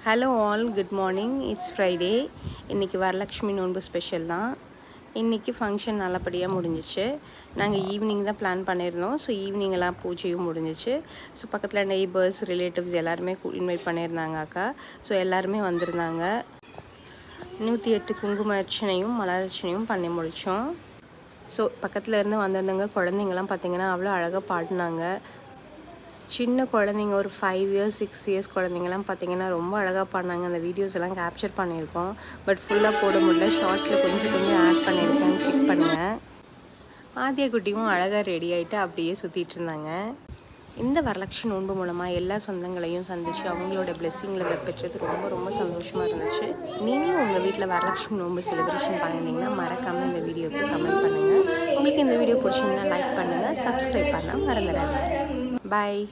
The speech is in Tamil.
Hello all, good morning. It's Friday. இன்றைக்கி வரலக்ஷ்மி நோன்பு ஸ்பெஷல் தான். இன்றைக்கி ஃபங்க்ஷன் நல்லபடியாக முடிஞ்சிச்சு. நாங்கள் ஈவினிங் தான் பிளான் பண்ணியிருந்தோம். ஸோ ஈவினிங்கெல்லாம் பூஜையும் முடிஞ்சிச்சு. ஸோ பக்கத்தில் நெய்பர்ஸ், ரிலேட்டிவ்ஸ் எல்லாருமே இன்வைட் பண்ணியிருந்தாங்க அக்கா. ஸோ எல்லாருமே வந்திருந்தாங்க. 108 குங்கும அர்ச்சனையும் மலர் அர்ச்சனையும் பண்ணி முடித்தோம். ஸோ பக்கத்தில் இருந்து வந்திருந்தவங்க குழந்தைங்கள்லாம் பார்த்திங்கன்னா அவ்வளோ அழகாக பாடினாங்க. சின்ன குழந்தைங்க ஒரு 5 இயர்ஸ் 6 இயர்ஸ் குழந்தைங்கலாம் பார்த்திங்கன்னா ரொம்ப அழகாக பாடினாங்க. அந்த வீடியோஸ் எல்லாம் கேப்சர் பண்ணியிருக்கோம். பட் ஃபுல்லாக போட முடியல. ஷார்ட்ஸில் கொஞ்சம் ஆட் பண்ணியிருக்கேன், செக் பண்ணுங்கள். ஆதியா குட்டியும் அழகாக ரெடி ஆகிட்டு அப்படியே சுற்றிட்டு இருந்தாங்க. இந்த வரலட்சுமி நோன்பு மூலமாக எல்லா சொந்தங்களையும் சந்தித்து அவங்களோட பிளெஸ்ஸிங்கில் பெற்றது ரொம்ப ரொம்ப சந்தோஷமாக இருந்துச்சு. நீங்களும் உங்கள் வீட்டில் வரலட்சுமி நோன்பு செலிப்ரேஷன் பண்ணியிருந்தீங்கன்னா மறக்காமல் இந்த வீடியோவுக்கு கமெண்ட் பண்ணுங்கள். உங்களுக்கு இந்த வீடியோ பிடிச்சிங்கன்னா லைக் பண்ணுங்கள், சப்ஸ்கிரைப் பண்ணால் மறந்துடாதீங்க. பாய்.